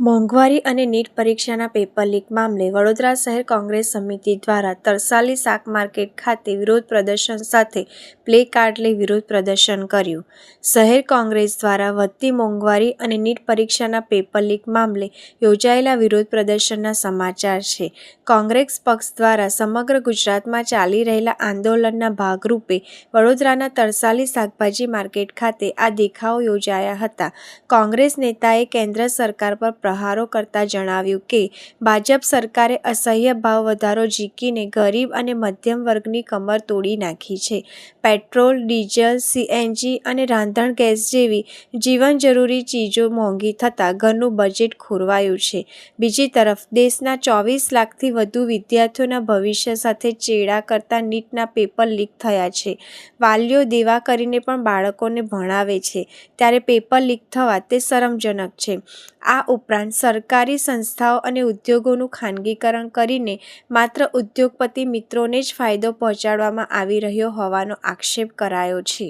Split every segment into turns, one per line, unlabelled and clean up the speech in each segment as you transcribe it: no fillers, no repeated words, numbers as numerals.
મોંઘવારી અને નીટ પરીક્ષાના પેપર લીક મામલે વડોદરા શહેર કોંગ્રેસ સમિતિ દ્વારા તરસાલી શાક માર્કેટ ખાતે વિરોધ પ્રદર્શન સાથે પ્લે કાર્ડ લઈ વિરોધ પ્રદર્શન કર્યું। શહેર કોંગ્રેસ દ્વારા વધતી મોંઘવારી અને નીટ પરીક્ષાના પેપર લીક મામલે યોજાયેલા વિરોધ પ્રદર્શનના સમાચાર છે। કોંગ્રેસ પક્ષ દ્વારા સમગ્ર ગુજરાતમાં ચાલી રહેલા આંદોલનના ભાગરૂપે વડોદરાના તરસાલી શાકભાજી માર્કેટ ખાતે આ દેખાવો યોજાયા હતા। કોંગ્રેસ નેતાએ કેન્દ્ર સરકાર પર પ્રહારો કરતા જણાવ્યું કે ભાજપ સરકારે અસહ્ય ભાવ વધારો ઝીકીને ગરીબ અને મધ્યમ વર્ગની કમર તોડી નાખી છે। પેટ્રોલ, ડીઝલ, CNG અને રાંધણ ગેસ જેવી જીવન જરૂરી ચીજો મોંઘી થતાં ઘરનું બજેટ ખોરવાયું છે। બીજી તરફ દેશના 24 લાખથી વધુ વિદ્યાર્થીઓના ભવિષ્ય સાથે ચેડા કરતા નીટના પેપર લીક થયા છે। વાલીઓ દેવા કરીને પણ બાળકોને ભણાવે છે ત્યારે પેપર લીક થવા તે શરમજનક છે। આ ઉપરાંત સરકારી સંસ્થાઓ અને ઉદ્યોગોનું ખાનગીકરણ કરીને માત્ર ઉદ્યોગપતિ મિત્રોને જ ફાયદો પહોંચાડવામાં આવી રહ્યો હોવાનો આક્ષેપ કરાયો છે।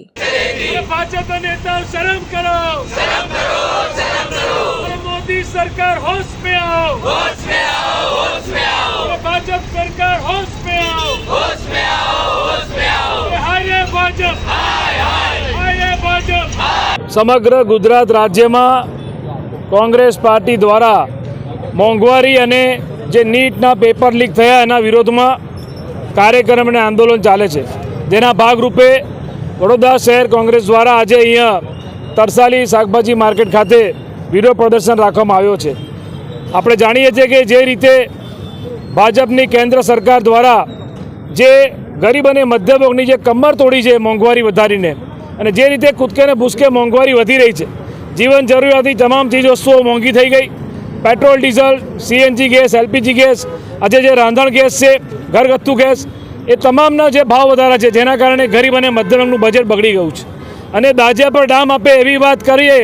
भाजपा नेता शर्म करो, शर्म करो, शर्म करो। मोदी सरकार होश में आओ, होश में आओ, होश में आओ। भाजपा सरकार होश में आओ, होश में आओ, होश में आओ। हाय भाजप, हाय हाय, हाय भाजप।
समग्र गुजरात राज्य में कांग्रेस पार्टी द्वारा मोंघवारी अने जे नीटना पेपर लीक थया एना विरोध में कार्यक्रम ने आंदोलन चाले छे। जेना भागरूपे वडोदरा शहर कांग्रेस द्वारा आज अहींया तरसाली शाकभाजी मार्केट खाते विरोध प्रदर्शन राखवामां आव्यो छे। आपणे जाणीए छीए के जे रीते भाजपनी केन्द्र सरकार द्वारा जे गरीब अने मध्यम वर्गनी जे कमर तोड़ी छे मोंघवारी वधारीने अने जे रीते कूदके ने भूसके मोंघवारी वधी रही छे, जीवन जरूरियाती तमाम चीज वस्तुओं मोंघी थई गई। Petrol, diesel, CNG gas, LPG gas, आज जे रांधण गैस है, घरगथ्थु गैस, ये तमामना जे भाव वधारा है जेना कारणे गरीब अने मध्यम वर्गनुं बजेट बगड़ी गयुं छे। अने दाजिया पर डाम आपे एवी बात करीए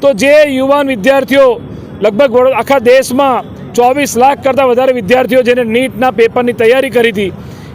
तो जे युवान विद्यार्थीओ लगभग आखा देश में 24 लाख करता वधारे विद्यार्थीओ जेने नीटना पेपरनी तैयारी करी थी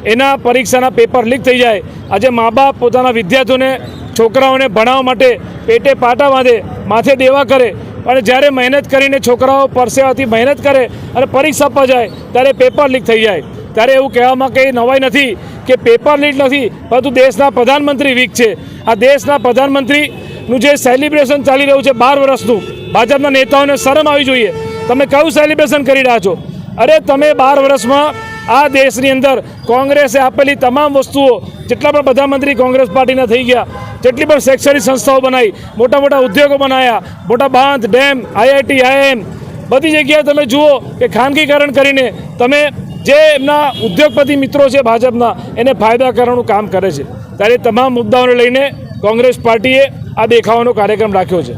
एना परीक्षाना पेपर लीक थई जाए। आज माँ बाप पोताना विद्यार्थीओने छोकराओने भणाववा माटे पेटे पाटा बांधे, माथे देवा करे, અને જ્યારે મહેનત કરીને છોકરાઓ પરસેવાથી મહેનત કરે અને પરીક્ષા આપવા જાય ત્યારે પેપર લીક થઈ જાય ત્યારે એવું કહેવામાં કંઈ નવાઈ નથી કે પેપર લીક નથી પરંતુ દેશના પ્રધાનમંત્રી વીક છે। આ દેશના પ્રધાનમંત્રીનું જે સેલિબ્રેશન ચાલી રહ્યું છે 12 વર્ષનું, ભાજપના નેતાઓને શરમ આવી જોઈએ। તમે કયું સેલિબ્રેશન કરી રહ્યા છો? અરે તમે 12 વર્ષમાં આ દેશની અંદર કોંગ્રેસે આપેલી તમામ વસ્તુઓ જેટલા પણ પ્રધાનમંત્રી કોંગ્રેસ પાર્ટીના થઈ ગયા, જેટલી પણ શૈક્ષણિક સંસ્થાઓ બનાવી, મોટા મોટા ઉદ્યોગો બનાવ્યા, મોટા બાંધ, ડેમ, IIT, IIM બધી જગ્યાએ તમે જુઓ કે ખાનગીકરણ કરીને તમે જે એમના ઉદ્યોગપતિ મિત્રો છે ભાજપના એને ફાયદા કરવાનું કામ કરે છે। ત્યારે તમામ મુદ્દાઓને લઈને કોંગ્રેસ પાર્ટીએ આ દેખાવાનો કાર્યક્રમ રાખ્યો છે।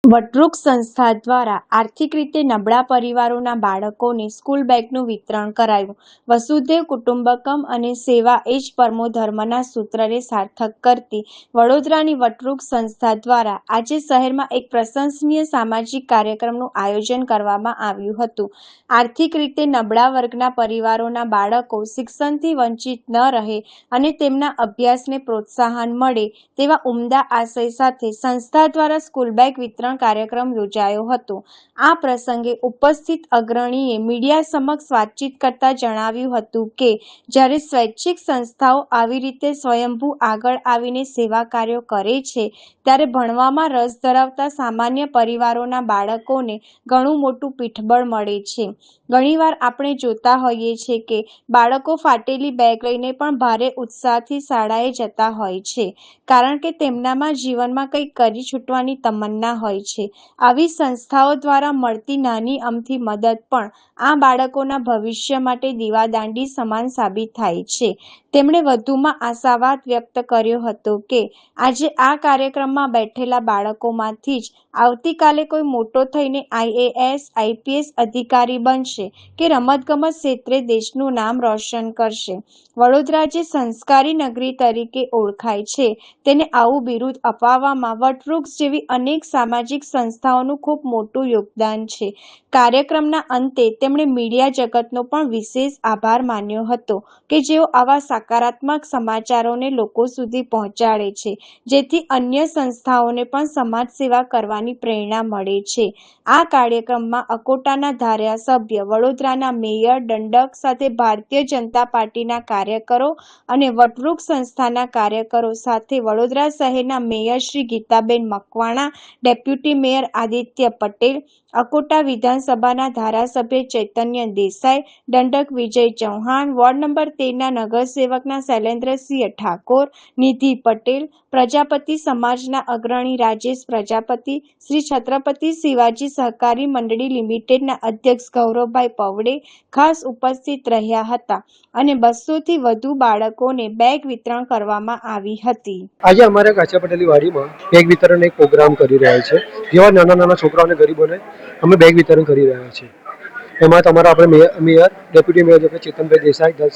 વટવૃક્ષ સંસ્થા દ્વારા આર્થિક રીતે નબળા પરિવારોના બાળકોને સ્કૂલ બેગનું વિતરણ કરાયું। વસુધૈવ કુટુંબકમ અને સેવા એ જ પરમો ધર્મના સૂત્રને સાર્થક કરતી વડોદરાની વટવૃક્ષ સંસ્થા દ્વારા આજે શહેરમાં એક પ્રશંસનીય સામાજિક કાર્યક્રમનું આયોજન કરવામાં આવ્યું હતું। આર્થિક રીતે નબળા વર્ગના પરિવારોના બાળકો શિક્ષણથી વંચિત ન રહે અને તેમના અભ્યાસને પ્રોત્સાહન મળે તેવા ઉમદા આશય સાથે સંસ્થા દ્વારા સ્કૂલ બેગ વિતરણ કાર્યક્રમ યોજાયો હતો। આ પ્રસંગે ઉપસ્થિત અગ્રણીએ મીડિયા સમક્ષ વાતચીત કરતા જણાવ્યું હતું કે જ્યારે સ્વૈચ્છિક સંસ્થાઓ આવી રીતે સ્વયંભૂ આગળ આવીને સેવા કાર્યો કરે છે ત્યારે ભણવામાં રસ ધરાવતા સામાન્ય પરિવારોના બાળકોને ઘણું મોટું પીઠબળ મળે છે। ઘણીવાર આપણે જોતા હોઈએ છીએ કે બાળકો ફાટેલી બેગ લઈને પણ ભારે ઉત્સાહથી શાળાએ જતા હોય છે કારણ કે તેમનામાં જીવનમાં કંઈક કરી છૂટવાની તમન્ના હોય છે। આવી સંસ્થાઓ દ્વારા મળતી નાની અમથી મદદ પણ આ બાળકોના ભવિષ્ય માટે દીવાદાંડી સમાન સાબિત થાય છે। તેમણે વધુમાં આશાવાદ વ્યક્ત કર્યો હતો કે આજે આ કાર્યક્રમમાં બેઠેલા બાળકોમાંથી જ આવતીકાલે કોઈ મોટો થઈને IAS, IPS અધિકારી બનશે કે રમતગમત ક્ષેત્રે દેશનું નામ રોશન કરશે। વડોદરા જે સંસ્કારી નગરી તરીકે ઓળખાય છે તેને આવું બિરુદ અપાવવામાં વટવૃક્ષ જેવી અનેક સામાજિક સામાજિક સંસ્થાઓનું ખૂબ મોટું યોગદાન છે. કાર્યક્રમના અંતે તેમણે મીડિયા જગતનો પણ વિશેષ આભાર માન્યો હતો કે જેઓ આવા સકારાત્મક સમાચારોને લોકો સુધી પહોંચાડે છે, જેથી અન્ય સંસ્થાઓને પણ સમાજ સેવા કરવાની પ્રેરણા મળે છે. આ કાર્યક્રમમાં અકોટાના ધારાસભ્ય, વડોદરાના મેયર, દંડક સાથે ભારતીય જનતા પાર્ટીના કાર્યકરો અને વટવૃક્ષ સંસ્થાના કાર્યકરો સાથે વડોદરા શહેરના mayor Shri Gitaben Makwana, deputy mayor Aditya Patel, Akota વિધાનસભાના ધારાસભ્ય ચૈતન્ય દેસાઈ, દંડક વિજય ચૌહાણ, વોર્ડ નંબર 13ના નગરસેવકના શૈલેન્દ્રસિંહ ઠાકોર, નિધિ પટેલ, પ્રજાપતિ સમાજના અગ્રણી રાજેશ પ્રજાપતિ, શ્રી છત્રપતિ શિવાજી સહકારી મંડળી લિમિટેડના અધ્યક્ષ ગૌરવભાઈ પવડે ખાસ ઉપસ્થિત રહ્યા હતા અને 200થી વધુ બાળકોને બેગ વિતરણ કરવામાં આવી હતી.
આજે અમારા કાચા પટેલી વાડીમાં બેગ વિતરણ એક પ્રોગ્રામ કરી રહ્યા છે, જેવા નાના નાના છોકરાઓને ગરીબોને અમે બેગ વિતરણ કરી રહ્યા છીએ. એમાં તમારા આપણે મેયર, ડેપ્યુટી મેયર છે ચેતનભાઈ દેસાઈ,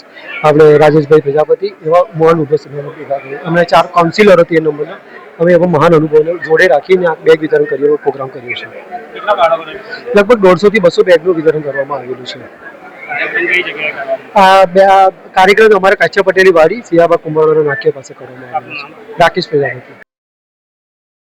આપણે રાજેશભાઈ પ્રજાપતિ, એવા મહાન ઉપસ્થિતિઓનો ભેગા કર્યો. અમે 4 કાઉન્સિલરો હતી એ નંબરના. અમે એવા મહાન અનુભવોને જોડે રાખીને આ બેગ વિતરણ કર્યો પ્રોગ્રામ કર્યો છે. લગભગ 150થી 200 બેગનું વિતરણ કરવામાં આવેલું છે. આ કાર્યક્રમ અમારા કાચા પટેલી વાડી સિયાબા કુંભારના નાક્ય પાસે કરવામાં આવેલો છે. રાકેશ પ્રજાપતિ.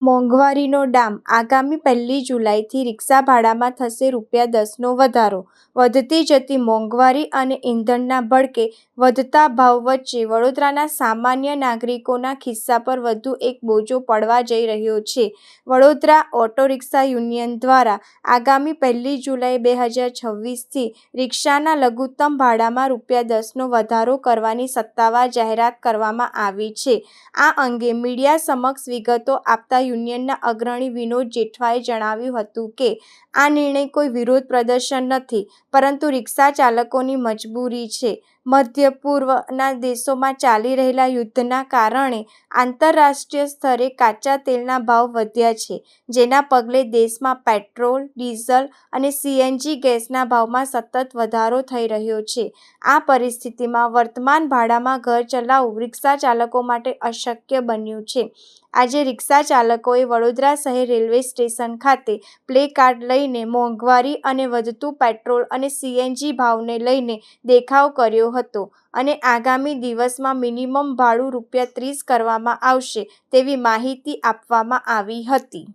મોંઘવારીનો ડામ. આગામી 1 જુલાઈથી રિક્ષા ભાડામાં થશે ₹10નો વધારો. વધતી જતી મોંઘવારી અને ઈંધણના ભડકે વધતા ભાવ વચ્ચે વડોદરાના સામાન્ય નાગરિકોના ખિસ્સા પર વધુ એક બોજો પડવા જઈ રહ્યો છે. વડોદરા ઓટો રિક્ષા યુનિયન દ્વારા આગામી 1 જુલાઈ 2026થી રિક્ષાના લઘુત્તમ ભાડામાં ₹10નો વધારો કરવાની સત્તાવાર જાહેરાત કરવામાં આવી છે. આ અંગે મીડિયા સમક્ષ વિગતો આપતા યુનિયનના અગ્રણી વિનોદ જેઠવાએ જણાવ્યું હતું કે આ નિર્ણય કોઈ વિરોધ પ્રદર્શન નથી, પરંતુ રિક્ષા ચાલકોની મજબૂરી છે. મધ્ય પૂર્વના દેશોમાં ચાલી રહેલા યુદ્ધના કારણે આંતરરાષ્ટ્રીય સ્તરે કાચા તેલના ભાવ વધ્યા છે, જેના પગલે દેશમાં પેટ્રોલ, ડીઝલ અને CNG ગેસના ભાવમાં સતત વધારો થઈ રહ્યો છે. આ પરિસ્થિતિમાં વર્તમાન ભાડામાં ઘર ચલાવવું રિક્ષા ચાલકો માટે અશક્ય બન્યું છે. આજે રિક્ષા ચાલકોએ વડોદરા શહેર રેલવે સ્ટેશન ખાતે પ્લે કાર્ડ લઈને મોંઘવારી અને વધતું પેટ્રોલ અને CNG ભાવને લઈને દેખાવ કર્યો હતો અને આગામી દિવસમાં મિનિમમ ભાડું ₹30 કરવામાં આવશે તેવી માહિતી આપવામાં આવી હતી.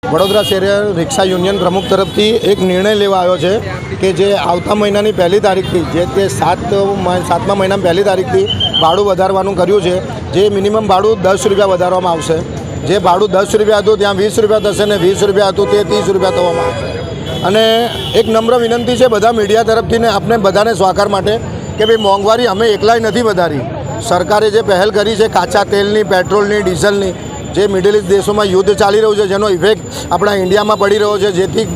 વડોદરા શહેર રિક્ષા યુનિયન પ્રમુખ તરફથી એક નિર્ણય લેવા આવ્યો છે કે જે આવતા મહિનાની 1 તારીખથી, જે તે 7મા મહિનાની 1 તારીખથી ભાડું વધારવાનું કર્યું છે. જે મિનિમમ ભાડું ₹10 વધારવામાં આવશે. જે ભાડું ₹10 હતું ત્યાં ₹20 થશે ને ₹20 હતું તે ₹30 થવામાં આવશે. અને એક નમ્ર વિનંતી છે બધા મીડિયા તરફથી ને આપણે બધાને સહકાર માટે કે ભાઈ મોંઘવારી અમે એકલાય નથી વધારી. સરકારે જે પહેલ કરી છે કાચા તેલની, પેટ્રોલની, ડીઝલની, જે મિડલ ઇસ્ટ દેશોમાં યુદ્ધ ચાલી રહ્યું છે જેનો ઇફેક્ટ આપણા ઇન્ડિયામાં પડી રહ્યો છે, જેથી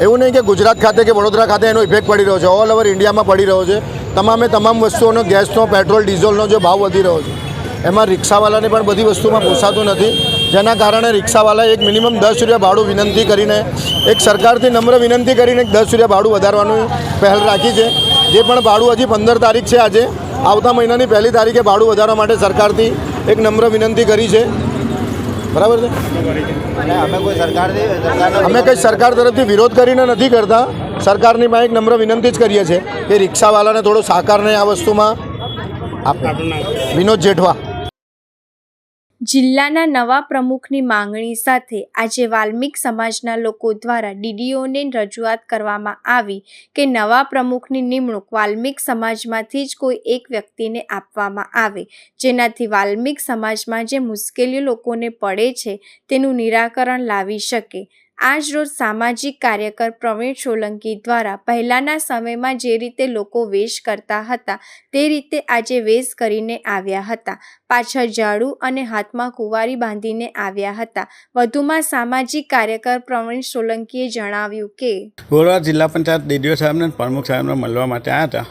એવું નહીં કે ગુજરાત ખાતે કે વડોદરા ખાતે એનો ઇફેક્ટ પડી રહ્યો છે, ઓલ ઓવર ઇન્ડિયામાં પડી રહ્યો છે. તમામ વસ્તુઓનો, ગેસનો, પેટ્રોલ, ડીઝલનો જે ભાવ વધી રહ્યો છે એમાં રિક્ષાવાળાને પણ બધી વસ્તુમાં પોસાતું નથી, જેના કારણે રિક્ષાવાળાએ એક મિનિમમ ₹10 ભાડું વિનંતી કરીને, એક સરકારથી નમ્ર વિનંતી કરીને ₹10 ભાડું વધારવાની પહેલ રાખી છે. જે પણ ભાડું હજી 15 તારીખ છે, આજે આવતા મહિનાની 1 તારીખે ભાડું વધારવા માટે સરકારથી એક નમ્ર વિનંતી કરી છે. બરાબર છે. અમે કંઈ સરકાર તરફથી વિરોધ કરીને નથી કરતા. સરકારની માં એક નમ્ર વિનંતી જ કરીએ છીએ કે રિક્ષાવાળાને થોડો સહકારને આ વસ્તુમાં આપે. વિનોદ જેઠવા.
જિલ્લાના નવા પ્રમુખની માંગણી સાથે આજે વાલ્મિક સમાજના લોકો દ્વારા DDOને રજૂઆત કરવામાં આવી કે નવા પ્રમુખની નિમણૂક વાલ્મિક સમાજમાંથી જ કોઈ એક વ્યક્તિને આપવામાં આવે, જેનાથી વાલ્મિક સમાજમાં જે મુશ્કેલીઓ લોકોને પડે છે તેનું નિરાકરણ લાવી શકે. આજ રોજ સામાજિક કાર્યકર પ્રવીણ સોલંકી દ્વારા પહેલાંના સમયમાં જે રીતે લોકો વેશ કરતા હતા તે રીતે આજે વેશ કરીને આવ્યા હતા. પાછળ ઝાડુ અને હાથમાં કુંવારી બાંધીને આવ્યા હતા. વધુમાં સામાજિક કાર્યકર પ્રવીણ સોલંકીએ જણાવ્યું કે
વડોદરા જિલ્લા પંચાયત DDO સાહેબને પ્રમુખ સાહેબને મળવા માટે આવ્યા હતા.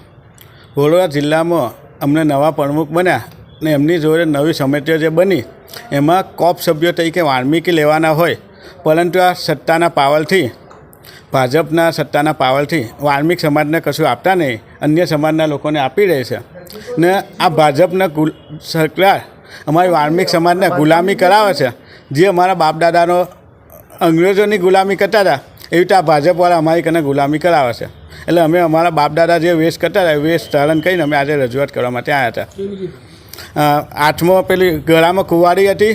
વડોદરા જિલ્લામાં અમને નવા પ્રમુખ બન્યા ને એમની જોડે નવી સમિતિઓ જે બની એમાં કોપ સભ્યો તરીકે વાલ્મીકી લેવાના હોય, પરંતુ આ સત્તાના પાવલથી, ભાજપના સત્તાના પાવલથી વાલ્મિક સમાજને કશું આપતા નહીં, અન્ય સમાજના લોકોને આપી રહે છે. ને આ ભાજપના સરકાર અમારી વાલ્મિક સમાજને ગુલામી કરાવે છે. જે અમારા બાપદાદાનો અંગ્રેજોની ગુલામી કરતા હતા એવી રીતે આ ભાજપવાળા અમારી કને ગુલામી કરાવે છે. એટલે અમે અમારા બાપદાદા જે વેશ કરતા હતા એ વેશ ધારણ કરીને અમે આજે રજૂઆત કરવા માટે આવ્યા હતા. હાથમાં પેલી ગળામાં કુંવારી હતી,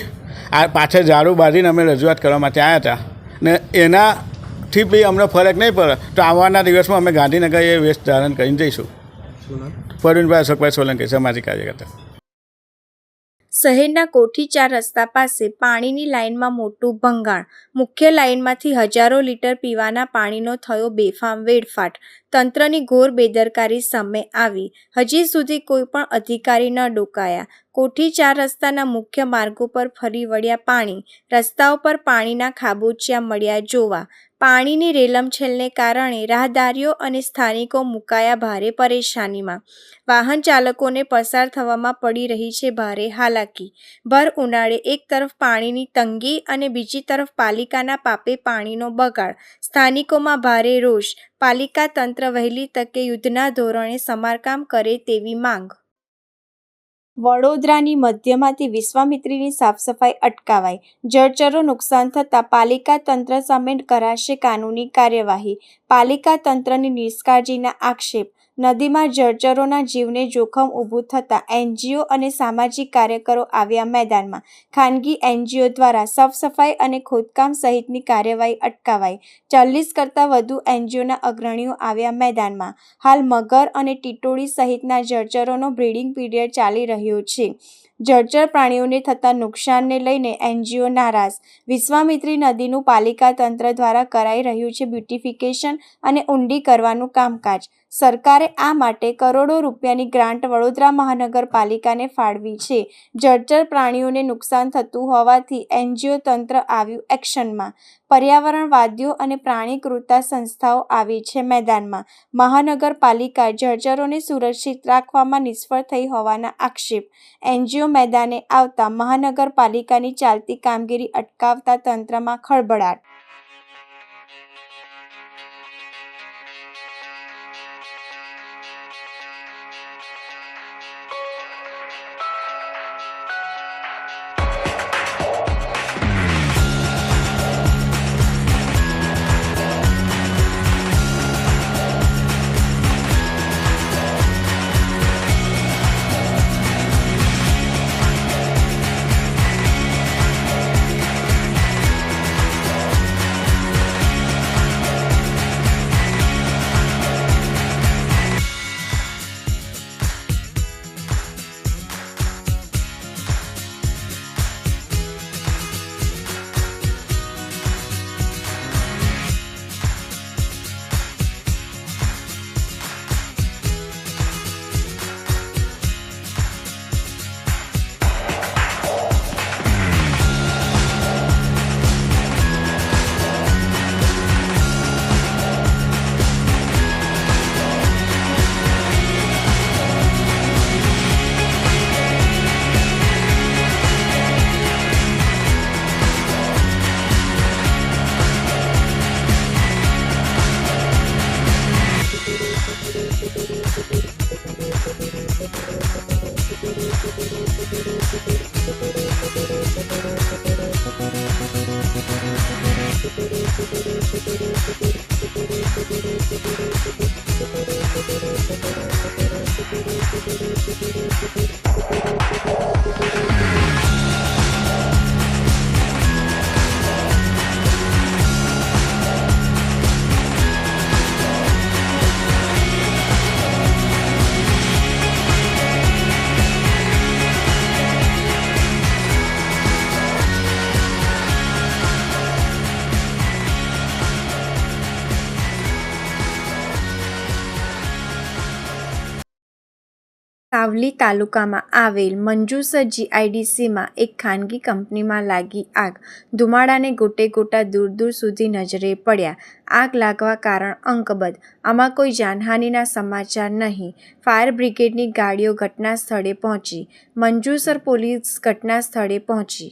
આ પાછળ ઝાડુ બાંધીને અમે રજૂઆત કરવા માટે આવ્યા હતા. ને એનાથી બી અમને ફરક નહીં પડે તો આવવાના દિવસમાં અમે ગાંધીનગર એ વેશ ધારણ કરીને જઈશું. પરવીનભાઈ અશોકભાઈ સોલંકી, સામાજિક કાર્યકર્તા.
શહેરના કોઠી 4 રસ્તા પાસે પાણીની લાઇનમાં મોટું ભંગાણ. મુખ્ય લાઇનમાંથી હજારો લીટર પીવાના પાણીનો થયો બેફામ વેડફાટ. તંત્રની ઘોર બેદરકારી સામે આવી. હજી સુધી કોઈ પણ અધિકારી ન ડોકાયા. કોઠી 4 રસ્તાના મુખ્ય માર્ગો પર ફરી વળ્યા પાણી. રસ્તાઓ પર પાણીના ખાબોચિયા મળ્યા જોવા. પાણીની રેલમછેલને કારણે રાહદારીઓ અને સ્થાનિકો મુકાયા ભારે પરેશાનીમાં. વાહન ચાલકોને પસાર થવામાં પડી રહી છે ભારે હાલાકી. ભર ઉનાળે એક તરફ પાણીની તંગી અને બીજી તરફ પાલિકાના પાપે પાણીનો બગાડ. સ્થાનિકોમાં ભારે રોષ. પાલિકા તંત્ર વહેલી તકે યુદ્ધના ધોરણે સમારકામ કરે તેવી માંગ. વડોદરાની મધ્યમાંથી વિશ્વામિત્રીની સાફસફાઈ અટકાવાઈ. જળચરો નુકસાન થતાં પાલિકા તંત્ર સામે કરાશે કાનૂની કાર્યવાહી. પાલિકા તંત્રની નિષ્કાળજીના આક્ષેપ. નદીમાં જળચરોના જીવને જોખમ ઊભું થતાં એનજીઓ અને સામાજિક કાર્યકરો આવ્યા મેદાનમાં. ખાનગી એનજીઓ દ્વારા સાફસફાઈ અને ખોદકામ સહિતની કાર્યવાહી અટકાવાઈ. 40 કરતાં વધુ એનજીઓના અગ્રણીઓ આવ્યા મેદાનમાં. હાલ મગર અને ટીટોળી સહિતના જળચરોનો બ્રીડિંગ પીરિયડ ચાલી રહ્યો છે. જળચર પ્રાણીઓને થતા નુકસાનને લઈને એનજીઓ નારાજ. વિશ્વામિત્રી નદીનું પાલિકા તંત્ર દ્વારા કરાઈ રહ્યું છે બ્યુટિફિકેશન અને ઊંડી કરવાનું કામકાજ. સરકારે આ માટે કરોડો રૂપિયાની ગ્રાન્ટ વડોદરા મહાનગરપાલિકાને ફાળવી છે. જળચર પ્રાણીઓને નુકસાન થતું હોવાથી એનજીઓ તંત્ર આવ્યું એક્શનમાં. પર્યાવરણવાદીઓ અને પ્રાણી ક્રૂરતા સંસ્થાઓ આવી છે મેદાનમાં. મહાનગરપાલિકા જળચરોને સુરક્ષિત રાખવામાં નિષ્ફળ થઈ હોવાના આક્ષેપ. એનજીઓ મેદાને આવતા મહાનગરપાલિકાની ચાલતી કામગીરી અટકાવતા તંત્રમાં ખળભળાટ. સાવલી તાલુકામાં આવેલ મંજુસર જીઆઈડીસીમાં એક ખાનગી કંપનીમાં લાગી આગ. ધુમાડાને ગોટે ગોટા દૂર દૂર સુધી નજરે પડ્યા. આગ લાગવા કારણ અંકબદ્ધ. આમાં કોઈ જાનહાનિના સમાચાર નહીં. ફાયર બ્રિગેડની ગાડીઓ ઘટના સ્થળે પહોંચી. મંજુસર પોલીસ ઘટના સ્થળે પહોંચી.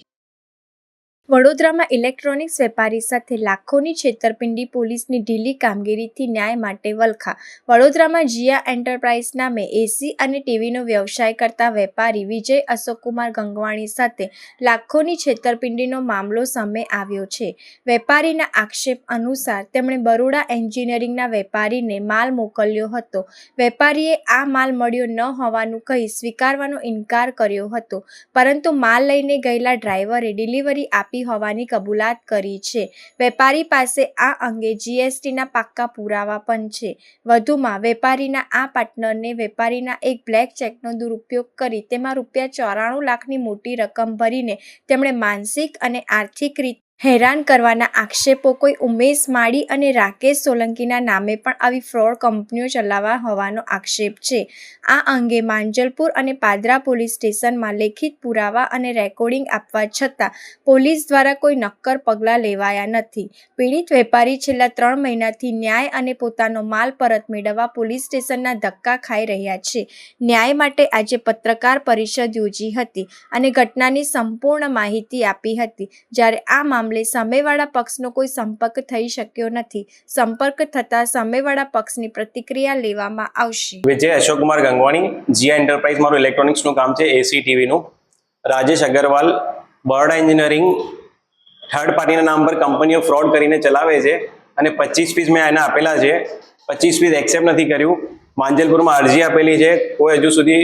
વડોદરામાં ઇલેક્ટ્રોનિક્સ વેપારી સાથે લાખોની છેતરપિંડી, પોલીસની ઢીલી કામગીરીથી ન્યાય માટે વલખા. વડોદરામાં જીયા એન્ટરપ્રાઇઝ નામે એસી અને ટીવીનો વ્યવસાય કરતા વેપારી વિજય અશોકકુમાર ગંગવાણી સાથે લાખોની છેતરપિંડીનો મામલો સામે આવ્યો છે. વેપારીના આક્ષેપ અનુસાર તેમણે બરોડા એન્જિનિયરિંગના વેપારીને માલ મોકલ્યો હતો. વેપારીએ આ માલ મળ્યો ન હોવાનું કહી સ્વીકારવાનો ઇનકાર કર્યો હતો, પરંતુ માલ લઈને ગયેલા ડ્રાઈવરે ડિલિવરી આપી હોવાની કબૂલાત કરી છે. વેપારી પાસે આ અંગે જીએસટીના પાક્કા પુરાવા પણ છે. વધુમાં વેપારીના આ પાર્ટનરને વેપારીના એક બ્લેક ચેકનો દુરુપયોગ કરી તેમાં ₹94 લાખની મોટી રકમ ભરીને તેમણે માનસિક અને આર્થિક રીતે હેરાન કરવાના આક્ષેપો કોઈ ઉમેશ માળી અને રાકેશ સોલંકીના નામે પણ આવી ફ્રોડ કંપનીઓ ચલાવવા હોવાનો આક્ષેપ છે. આ અંગે માંજલપુર અને પાદરા પોલીસ સ્ટેશનમાં લેખિત પુરાવા અને રેકોર્ડિંગ આપવા છતાં પોલીસ દ્વારા કોઈ નક્કર પગલાં લેવાયા નથી. પીડિત વેપારી છેલ્લા 3 મહિનાથી ન્યાય અને પોતાનો માલ પરત મેળવવા પોલીસ સ્ટેશનના ધક્કા ખાઈ રહ્યા છે. ન્યાય માટે આજે પત્રકાર પરિષદ યોજી હતી અને ઘટનાની સંપૂર્ણ માહિતી આપી હતી. જ્યારે આ મામલે સામેવાળા પક્ષનો કોઈ સંપર્ક થઈ શક્યો નથી. સંપર્ક થતાં સામેવાળા પક્ષની પ્રતિક્રિયા લેવામાં આવશે.
વિજય અશોકકુમાર ગંગવાણી, જીયા એન્ટરપ્રાઇઝ મારું ઇલેક્ટ્રોનિક્સનું કામ છે, એસી ટીવીનું. રાજેશ અગરવાલ બરોડા એન્જિનિયરિંગ થર્ડ પાર્ટીના નામ પર કંપનીઓ ફ્રોડ કરીને ચલાવે છે અને 25 પીસ મેં એને આપેલા છે. 25 પીસ એક્સેપ્ટ નથી કર્યું. માંજલપુરમાં અરજી આપેલી છે, કોઈ હજુ સુધી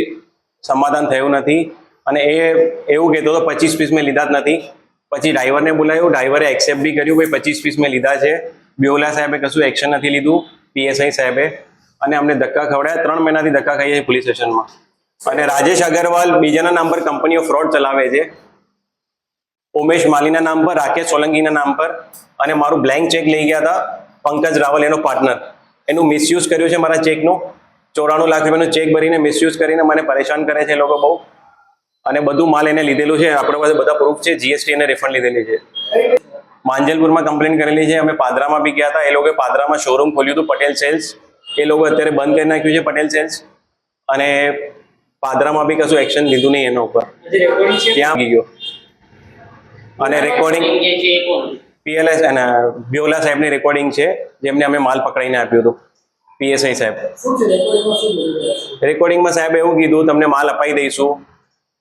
સમાધાન થયું નથી અને એ એવું કહેતો હતો 25 પીસ મેં લીધા જ નથી. પછી ડ્રાઈવરને બોલાવ્યું, ડ્રાઈવરે એક્સેપ્ટ બી કર્યું, ભાઈ 25 પીસ મેં લીધા છે. બેઓલા સાહેબે કશું એક્શન નથી લીધું, પીએસઆઈ સાહેબે, અને અમને ધક્કા ખવડાયા. 3 મહિનાથી ધક્કા ખાઈએ છીએ પોલીસ સ્ટેશનમાં. અને રાજેશ અગરવાલ બીજાના નામ પર કંપનીઓ ફ્રોડ ચલાવે છે, ઉમેશ માલીના નામ પર, રાકેશ સોલંકીના નામ પર, અને મારું બ્લેન્ક ચેક લઈ ગયા હતા પંકજ રાવલ, એનો પાર્ટનર. એનું મિસયુઝ કર્યું છે મારા ચેકનું. 94 લાખ રૂપિયાનો ચેક ભરીને મિસયુઝ કરીને મને પરેશાન કરે છે એ લોકો બહુ. અને બધું માલ એને લીધેલું છે, આપણા પાસે બધા પ્રૂફ છે, જીએસટી એને રિફંડ લીધેલી છે. માંજલપુરમાં કમ્પ્લેન કરેલી છે, અમે પાદરામાં બી ગયા હતા. એ લોકોએ પાદરામાં શોરૂમ ખોલ્યું હતું પટેલ સેલ્સ, એ લોકો અત્યારે બંધ કરી નાખ્યું છે પટેલ સેલ્સ, અને પાદરામાં બી કશું એક્શન લીધું નહીં એના ઉપર. ત્યાં ગયો અને રેકોર્ડિંગ પીએલએસ અને બેઓલા સાહેબની રેકોર્ડિંગ છે, જેમને અમે માલ પકડાઈને આપ્યું હતું. પીએસઆઈ સાહેબ રેકોર્ડિંગમાં સાહેબ એવું કીધું, તમને માલ અપાઈ દઈશું,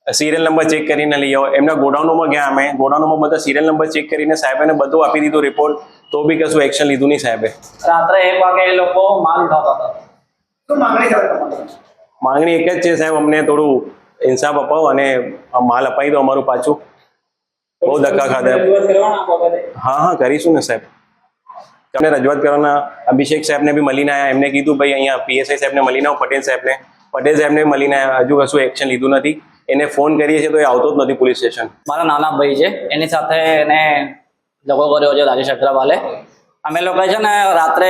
સિરિયલ નંબર ચેક કરીને લઈ આવો. એમના ગોડાઉનમાં ગયા અમે, ગોડાઉનમાં બધા સિરિયલ નંબર ચેક કરીને સાહેબને બધું આપી દીધું રિપોર્ટ, તો બી કશું એક્શન લીધું નહીં સાહેબે.
રાત્રે 1 વાગે એ લોકો માલ ઉઠાવતા હતા. શું માંગણી કરે તમારી?
માંગણી એક જ છે સાહેબ, અમને થોડું ઇન્સાફ અપાવો અને માલ અપાઈ દો અમારું પાછું. બહુ ધક્કા ખાધા. હા કરીશું ને સાહેબ. તમને રજૂઆત કરવાના અભિષેક સાહેબને બી મળીને આવ્યા, એમને કીધું ભાઈ અહીંયા પીએસઆઈ સાહેબને મળીને આવો, પટેલ સાહેબને મળીને આવ્યા, હજુ કશું એક્શન લીધું નથી. એને ફોન કરીએ છીએ તો એ આવતો જ નથી પોલીસ સ્ટેશન.
મારા નાના ભાઈ છે, એની સાથે એને ઝઘડો કર્યો છે રાજેશ અગ્રવાલે. અમે લોકો છે ને રાત્રે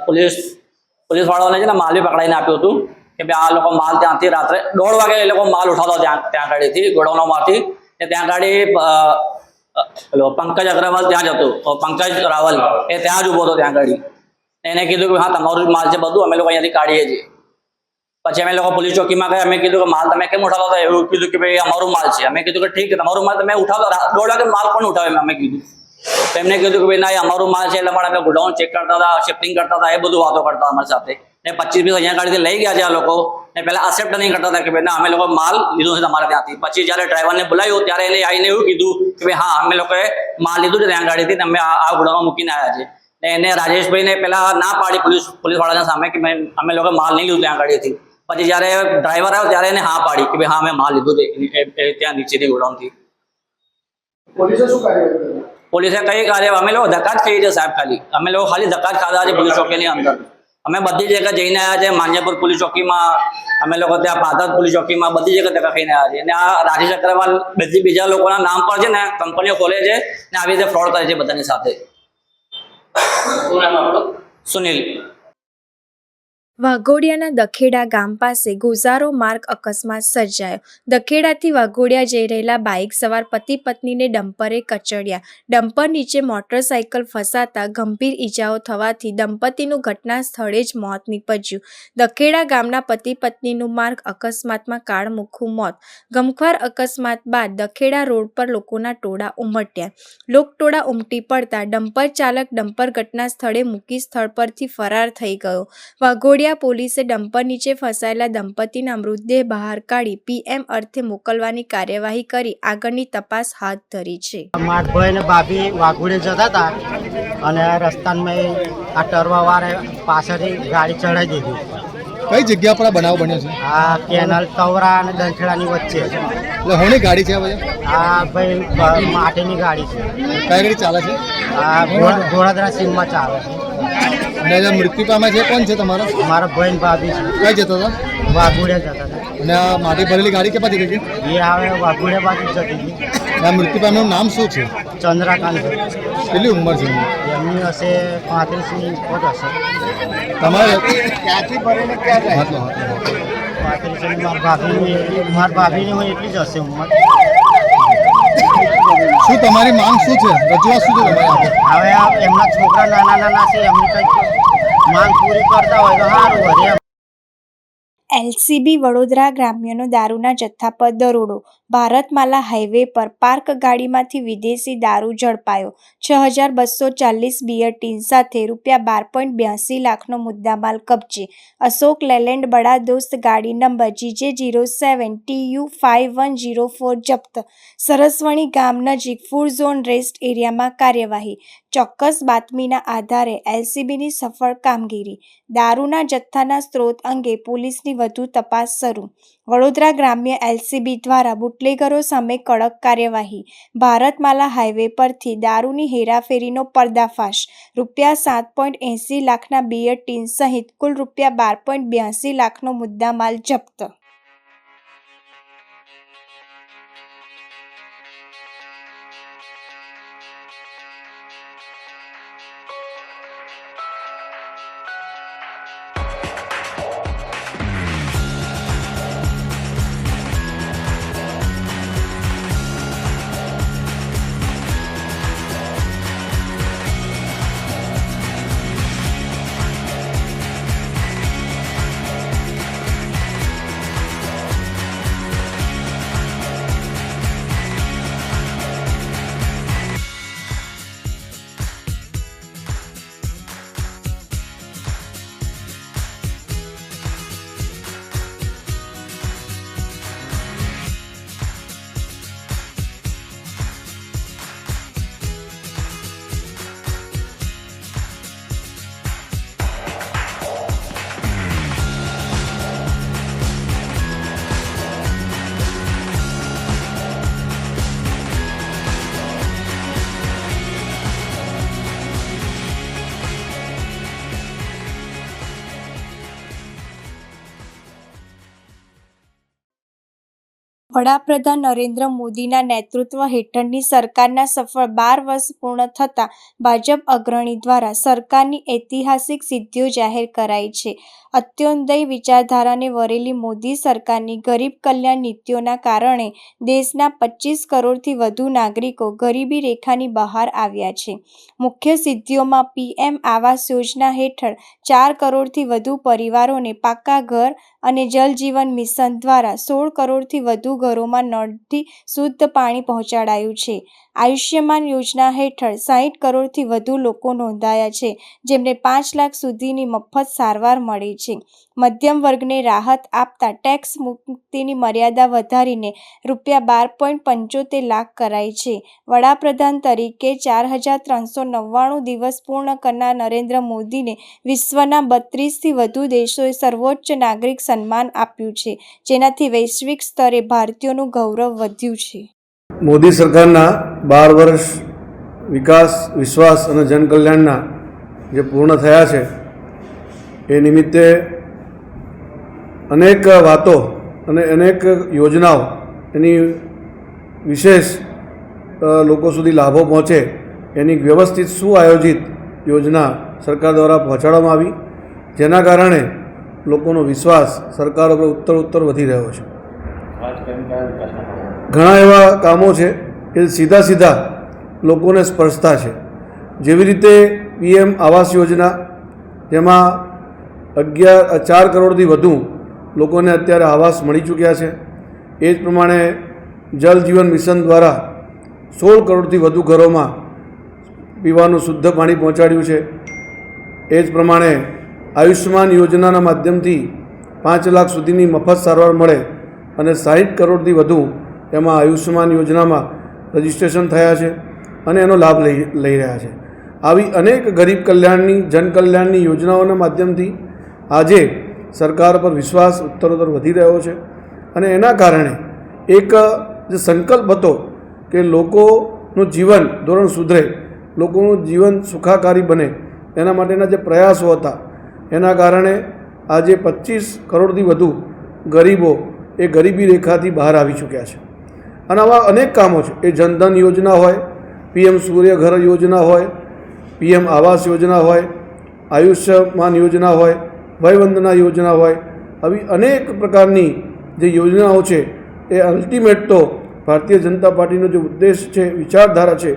પોલીસ વાળાને છે ને માલ બી પકડાઈને આપ્યું હતું કે ભાઈ આ લોકો માલ ત્યાંથી રાત્રે 1:30 વાગે એ લોકો માલ ઉઠાવતા ત્યાં ગાડીથી ગોડાઉનમાંથી. ત્યાં ગાડી પેલો પંકજ અગ્રવાલ ત્યાં જ હતું, પંકજ રાવલ એ ત્યાં જ ઊભો હતો ત્યાં ગાડી. એને કીધું કે હા તમારું માલ છે બધું, અમે લોકો અહીંયાથી કાઢીએ છીએ. પછી અમે લોકો પોલીસ ચોકીમાં ગયા, અમે કીધું કે માલ તમે કેમ ઉઠાવતા હતા? એવું કીધું કે ભાઈ અમારું માલ છે. અમે કીધું કે ઠીક છે, તમારું માલ તમે ઉઠાવતા, 1:30 વાગે માલ પણ ઉઠાવે અમે કીધું. તો એમને કીધું કે ભાઈ ના અમારું માલ છે, એટલે પણ અમે ગોડાઉન ચેક કરતા હતા, શિફ્ટિંગ કરતા હતા, એ બધું વાતો કરતા અમારી સાથે. ને 25 પીસ અહીંયા ગાડીથી લઈ ગયા છે આ લોકો, ને પહેલા એક્સેપ્ટ નહીં કરતા હતા કે ભાઈ ના અમે લોકો માલ લીધો છે તમારે ત્યાંથી. પછી જ્યારે ડ્રાઈવરને બોલાવ્યો ત્યારે એને આવીને એવું કીધું કે ભાઈ હા અમે લોકોએ માલ લીધું છે ત્યાં ગાડીથી, અમે આ ગોડાઉનમાં મૂકીને આવ્યા છે. ને એને રાજેશભાઈને પહેલા ના પાડી પોલીસવાળાના સામે કે અમે લોકો માલ નહીં લીધું ત્યાં ગાડીથી. પછી જ્યારે ડ્રાઈવર આવ્યો ત્યારે એને હા પાડી કે ભાઈ હા અમે માલ લીધું છે ત્યાં નીચેથી ગોડાઉનથી. પોલીસે કઈ કાર્ય, અમે લોકો ધક્કા જ ખાઈએ છીએ સાહેબ. ખાલી અમે લોકો ખાલી ધક્કા જ ખાધા છે પોલીસ ચોકીની અંદર. અમે બધી જગ્યાએ જઈને આવ્યા છે, માંજલપુર પોલીસ ચોકીમાં, અમે લોકો ત્યાં પાદર પોલીસ ચોકીમાં, બધી જગ્યાએ ધક્કા ખાઈને આવ્યા છે. અને આ રાજેશ અગ્રવાલ બીજા લોકોના નામ પર છે ને કંપનીઓ ખોલે છે ને આવી રીતે ફ્રોડ કરે છે બધાની સાથે. સુનિલ.
વાઘોડિયાના દખેડા ગામ પાસે ગોઝારો માર્ગ અકસ્માત સર્જાયો. દખેડાથી વાઘોડિયા જઈ રહેલા બાઇક સવાર પતિ પત્નીને ડમ્પરે કચડ્યા. ડમ્પર નીચે મોટરસાઇકલ ફસાતા ગંભીર ઈજાઓ થવાથી દંપતીનું ઘટના સ્થળે જ મોત નીપજ્યું. દખેડા ગામના પતિ પત્નીનું માર્ગ અકસ્માતમાં કાળમુખું મોત. ગમખ્વાર અકસ્માત બાદ દખેડા રોડ પર લોકોના ટોળા ઉમટ્યા. લોકટોળા ઉમટી પડતા ડમ્પર ચાલક ડમ્પર ઘટના સ્થળે મૂકી સ્થળ પરથી ફરાર થઈ ગયો. વાઘોડિયા પોલીસે ડમ્પર નીચે ફસાયેલા દંપતીના મૃતદેહ બહાર કાઢી પીએમ અર્થે મોકલવાની કાર્યવાહી કરી આગળની તપાસ હાથ ધરી છે.
માધભાઈ ને ભાભી વાઘોડે જતા હતા અને રસ્તામાં આ ટરવાવાળા પાછળથી ગાડી ચડાવી દીધી.
કઈ જગ્યા પર આ બનાવ બન્યો છે?
આ કેનલ તવરા અને દંખેડાની વચ્ચે.
એટલે હોની ગાડી છે ભાઈ?
આ ભાઈ માટીની ગાડી છે.
કઈ ગાડી ચાલે છે?
આ ઘોડાદરા સીમમાં ચાલે છે.
અને જે મૃત્યુ પામ્યા છે કોણ છે તમારા?
મારા ભાઈ ને ભાભી છે.
કઈ જતો હતા?
વાઘોડે જતા હતા.
અને આ માટી ભરેલી ગાડી કે પાછી ગઈ?
એ આવે વાઘોડે બાજુ જતી હતી.
આ મૃત્યુ પામ્યાનું નામ શું છે?
ચંદ્રકાંત.
કેટલી ઉંમર છે
એમની હશે 35ની ઉપર હશે.
તમારે
ક્યાંથી ભરીને ક્યાં
હાથલો હાથલો
35ની મારા ભાભીની હોય એટલી જ હશે ઉંમર.
શું તમારી માંગ શું છે? રજૂઆત શું છે તમારી?
હવે આ એમના છોકરા નાના નાના છે, એમની કંઈક માંગ પૂરી કરતા હોય તો સારું વધે.
એલસીબી વડોદરા ગ્રામ્યનો દારૂના જથ્થા પર દરોડો. ભારતમાલા હાઈવે પર પાર્ક ગાડીમાંથી વિદેશી દારૂ ઝડપાયો. 6240 બિયર ટીન સાથે ₹12.82 લાખનો મુદ્દામાલ કબજે. અશોક લેલેન્ડ બડા દોસ્ત ગાડી નંબર GJ07 TU5104 જપ્ત. સરસવણી ગામ નજીક ફૂડ ઝોન રેસ્ટ એરિયામાં કાર્યવાહી. ચોક્કસ બાતમીના આધારે એલસીબીની સફળ કામગીરી. દારૂના જથ્થાના સ્ત્રોત અંગે પોલીસની વધુ તપાસ શરૂ. વડોદરા ગ્રામ્ય એલસીબી દ્વારા બુટલેગરો સામે કડક કાર્યવાહી. ભારતમાલા હાઈવે પરથી દારૂની હેરાફેરીનો પર્દાફાશ. ₹7.80 લાખના બિયર ટીન સહિત કુલ ₹12.82 લાખનો મુદ્દામાલ જપ્ત. વડાપ્રધાન નરેન્દ્ર મોદીના નેતૃત્વ હેઠળની સરકારના સફળ 12 વર્ષ પૂર્ણ થતાં ભાજપ અગ્રણી દ્વારા સરકારની ઐતિહાસિક સિદ્ધિઓ જાહેર કરાઈ છે. અત્યોદય વિચારધારાને વરેલી મોદી સરકારની ગરીબ કલ્યાણ નીતિઓના કારણે દેશના 25 કરોડથી વધુ નાગરિકો ગરીબી રેખાની બહાર આવ્યા છે. મુખ્ય સિદ્ધિઓમાં પીએમ આવાસ યોજના હેઠળ 4 કરોડથી વધુ પરિવારોને પાકા ઘર અને જલ જીવન મિશન દ્વારા 16 કરોડથી વધુ ઘરોમાં નળથી શુદ્ધ પાણી પહોંચાડાયું છે. આયુષ્યમાન યોજના હેઠળ 60 કરોડથી વધુ લોકો નોંધાયા છે, જેમને 5 લાખ સુધીની મફત સારવાર મળી છે. મધ્યમ વર્ગને રાહત આપતા ટેક્સ મુક્તિની મર્યાદા વધારીને ₹12.75 લાખ કરાઈ છે. વડાપ્રધાન તરીકે 4399 દિવસ પૂર્ણ કરનાર નરેન્દ્ર મોદીને વિશ્વના 32થી વધુ દેશોએ સર્વોચ્ચ નાગરિક સન્માન આપ્યું છે, જેનાથી વૈશ્વિક સ્તરે ભારતીયોનું ગૌરવ વધ્યું છે.
મોદી સરકારના 12 વર્ષ વિકાસ, વિશ્વાસ અને જનકલ્યાણના જે પૂર્ણ થયા છે એ નિમિત્તે અનેક વાતો અને અનેક યોજનાઓ એની વિશેષ લોકો સુધી લાભો પહોંચે એની વ્યવસ્થિત સુઆયોજિત યોજના સરકાર દ્વારા પહોંચાડવામાં આવી, જેના કારણે લોકોનો વિશ્વાસ સરકાર ઉપર ઉત્તર વધી રહ્યો છે. ઘણા એવા કામો છે કે સીધા લોકોને સ્પર્શતા છે. જેવી રીતે PM આવાસ યોજના, જેમાં 4 કરોડથી વધુ લોકોને અત્યારે આવાસ મળી ચૂક્યા છે. એ જ પ્રમાણે જલ જીવન મિશન દ્વારા 16 કરોડથી વધુ ઘરોમાં પીવાનું શુદ્ધ પાણી પહોંચાડ્યું છે. એ જ પ્રમાણે આયુષ્યમાન યોજનાના માધ્યમથી 5 લાખ સુધીની મફત સારવાર મળે અને 60 કરોડથી વધુ એમાં આયુષ્યમાન યોજનામાં રજિસ્ટ્રેશન થયા છે અને એનો લાભ લઈ રહ્યા છે. આવી અનેક ગરીબ કલ્યાણની, જનકલ્યાણની યોજનાઓના માધ્યમથી આજે સરકાર પર વિશ્વાસ ઉત્તરોત્તર વધી રહ્યો છે. અને એના કારણે એક જે સંકલ્પ હતો કે લોકોનું જીવન ધોરણ સુધરે, લોકોનું જીવન સુખાકારી બને, એના માટેના જે પ્રયાસો હતા એના કારણે આજે 25 કરોડથી વધુ ગરીબો એ ગરીબી રેખાથી બહાર આવી ચૂક્યા છે. અને આવા અનેક કામો છે. એ જનધન યોજના હોય, PM સૂર્ય ઘર યોજના હોય, PM આવાસ યોજના હોય, આયુષ્યમાન યોજના હોય, વયવંદના યોજના હોય, આવી અનેક પ્રકારની જે યોજનાઓ છે એ અલ્ટિમેટ તો ભારતીય જનતા પાર્ટીનો જે ઉદ્દેશ છે, વિચારધારા છે,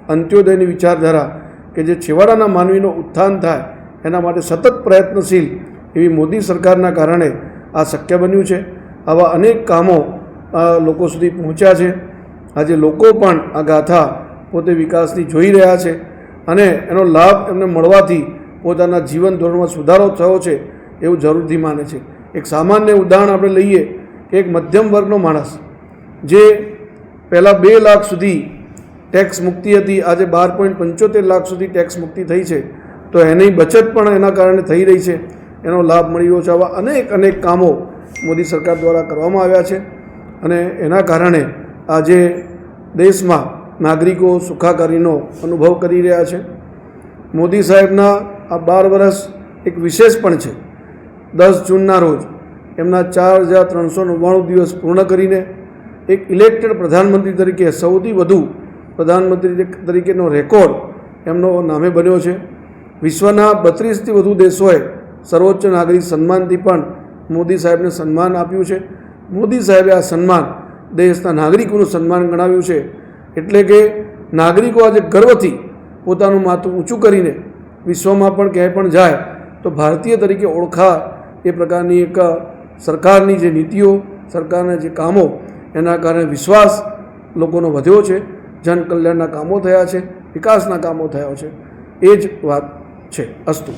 અંત્યોદયની વિચારધારા કે જે છેવાડાના માનવીનો ઉત્થાન થાય એના માટે સતત પ્રયત્નશીલ એવી મોદી સરકારના કારણે આ શક્ય બન્યું છે. આવા અનેક કામો લોકો સુધી પહોંચ્યા છે. આજે લોકો પણ આ ગાથા પોતે વિકાસની જોઈ રહ્યા છે અને એનો લાભ એમને મળવાથી પોતાના જીવન ધોરણમાં સુધારો થયો છે એવું જરૂરથી માને છે. એક સામાન્ય ઉદાહરણ આપણે લઈએ કે એક મધ્યમ વર્ગનો માણસ જે પહેલાં 2 લાખ સુધી ટેક્સ મુક્તિ હતી, આજે 12.75 લાખ સુધી ટેક્સ મુક્તિ થઈ છે. તો એની બચત પણ એના કારણે થઈ રહી છે, એનો લાભ મળી રહ્યો છે. આવા અનેક કામો મોદી સરકાર દ્વારા કરવામાં આવ્યા છે અને એના કારણે આજે દેશમાં નાગરિકો સુખાકારીનો અનુભવ કરી રહ્યા છે. મોદી સાહેબના આ 12 વર્ષ એક વિશેષ પણ છે. 10 જૂનના રોજ એમના 4399 દિવસ પૂર્ણ કરીને એક ઇલેક્ટેડ પ્રધાનમંત્રી તરીકે સૌથી વધુ પ્રધાનમંત્રી તરીકેનો રેકોર્ડ એમનો નામે બન્યો છે. વિશ્વના 32થી વધુ દેશોએ સર્વોચ્ચ નાગરિક સન્માનથી પણ મોદી સાહેબને સન્માન આપ્યું છે. મોદી સાહેબે આ સન્માન દેશના નાગરિકોનું સન્માન ગણાવ્યું છે. એટલે કે નાગરિકો આજે ગર્વથી પોતાનું માથું ઊંચું કરીને વિશ્વમાં પણ ક્યાંય પણ જાય તો ભારતીય તરીકે ઓળખા એ પ્રકારની એક સરકારની જે નીતિઓ, સરકારના જે કામો, એના કારણે વિશ્વાસ લોકોનો વધ્યો છે. જનકલ્યાણના કામો થયા છે, વિકાસના કામો થયા છે. એ જ વાત છે. અસ્તુ.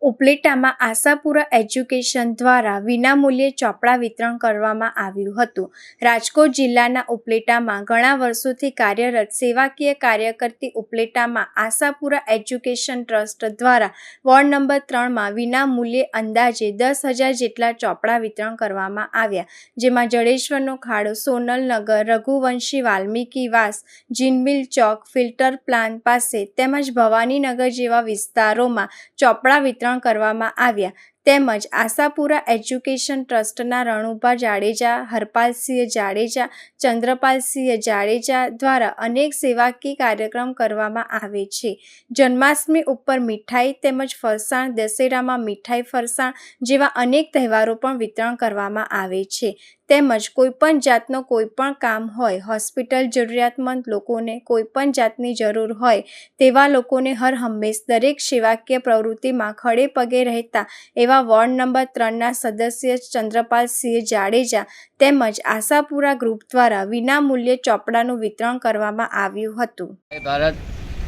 ઉપલેટામાં આશાપુરા એજ્યુકેશન દ્વારા વિનામૂલ્યે ચોપડા વિતરણ કરવામાં આવ્યું હતું. રાજકોટ જિલ્લાના ઉપલેટામાં ઘણા વર્ષોથી કાર્યરત સેવાકીય કાર્ય કરતી ઉપલેટામાં આશાપુરા એજ્યુકેશન ટ્રસ્ટ દ્વારા વોર્ડ નંબર 3માં વિનામૂલ્યે અંદાજે 10,000 જેટલા ચોપડા વિતરણ કરવામાં આવ્યા. જેમાં જડેશ્વરનો ખાડો, સોનલનગર, રઘુવંશી વાલ્મીકી વાસ, જીનમિલ ચોક, ફિલ્ટર પ્લાન્ટ પાસે તેમજ ભવાનીનગર જેવા વિસ્તારોમાં ચોપડા વિતરણ કરવામાં આવ્યા. તેમજ આશાપુરા એજ્યુકેશન ટ્રસ્ટના રણુભા જાડેજા, હરપાલસિંહ જાડેજા, ચંદ્રપાલસિંહ જાડેજા દ્વારા અનેક સેવાકીય કાર્યક્રમ કરવામાં આવે છે. જન્માષ્ટમી ઉપર મીઠાઈ તેમજ ફરસાણ, દશેરામાં મીઠાઈ ફરસાણ જેવા અનેક તહેવારો પણ વિતરણ કરવામાં આવે છે. તેમજ કોઈપણ જાતનો કોઈપણ કામ હોય, હોસ્પિટલ જરૂરિયાતમંદ લોકોને કોઈપણ જાતની જરૂર હોય તેવા લોકોને હર હંમેશ દરેક સેવાકીય પ્રવૃત્તિમાં ખડે પગે રહેતા એવા વોર્ડ નંબર 3ના સદસ્ય ચંદ્રપાલસિંહ જાડેજા તેમજ આશાપુરા ગ્રુપ દ્વારા વિનામૂલ્યે ચોપડાનું વિતરણ કરવામાં આવ્યું હતું.
ભારત,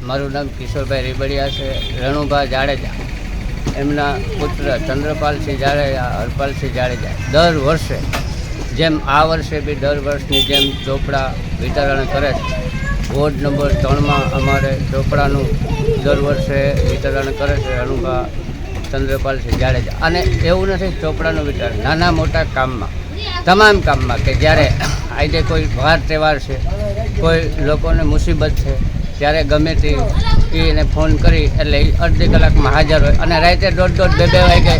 મારું નામ કિશોરભાઈ રેબડિયા છે. રણુભા જાડેજા એમના પુત્ર ચંદ્રપાલસિંહ જાડેજા, હરપાલસિંહ જાડેજા દર વર્ષે જેમ આ વર્ષે બી દર વર્ષની જેમ ચોપડા વિતરણ કરે છે. વોર્ડ નંબર 3માં અમારે ચોપડાનું દર વર્ષે વિતરણ કરે છે રણુભા ચંદ્રપાલસિંહ જાડેજા. અને એવું નથી ચોપડાનું વિતરણ, નાના મોટા કામમાં, તમામ કામમાં કે જ્યારે આજે કોઈ વાર તહેવાર છે, કોઈ લોકોને મુસીબત છે, ત્યારે ગમે તે એને ફોન કરી એટલે અડધી કલાકમાં હાજર હોય. અને રાતે 1:30, 2 વાગે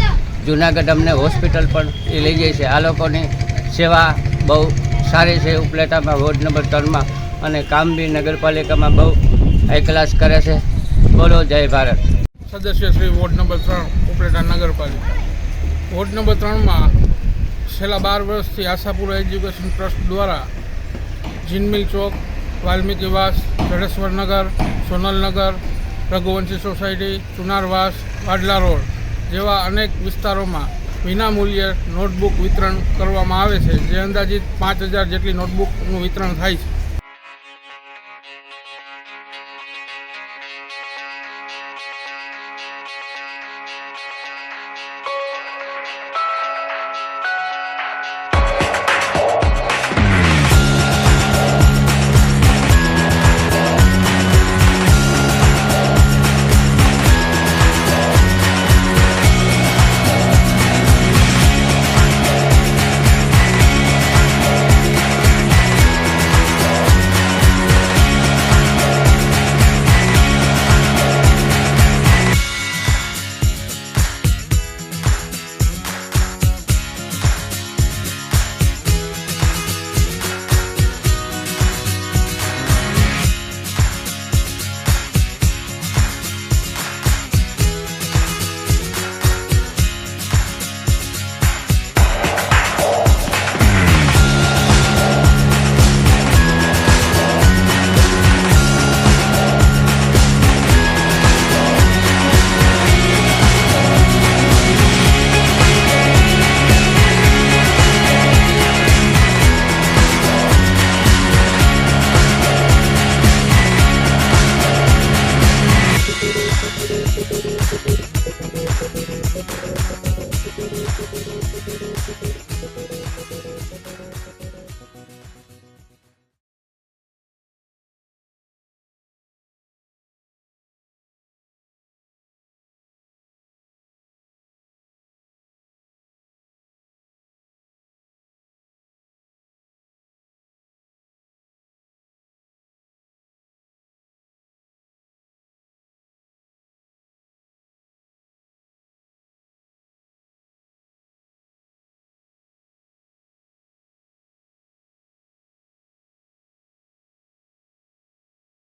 જુનાગઢ અમને હોસ્પિટલ પણ એ લઈ જાય છે. આ લોકોની સેવા બહુ સારી છે ઉપલેટામાં વોર્ડ નંબર 3માં અને કામ બી નગરપાલિકામાં બહુ હાઈ ક્લાસ કરે છે. બોલો જય ભારત.
સદસ્ય શ્રી વોર્ડ નંબર 3 ઉપલેટા નગરપાલિકા. વોર્ડ નંબર 3માં છેલ્લા 12 વર્ષથી આશાપુરા એજ્યુકેશન ટ્રસ્ટ દ્વારા જીનમિલ ચોક, વાલ્મીકીવાસ, જડેશ્વર નગર, સોનલનગર, રઘુવંશી સોસાયટી, ચુનારવાસ, વાડલા રોડ જેવા અનેક વિસ્તારોમાં વિનામૂલ્યે નોટબુક વિતરણ કરવામાં આવે છે, જે અંદાજિત 5000 જેટલી નોટબુકનું વિતરણ થાય છે.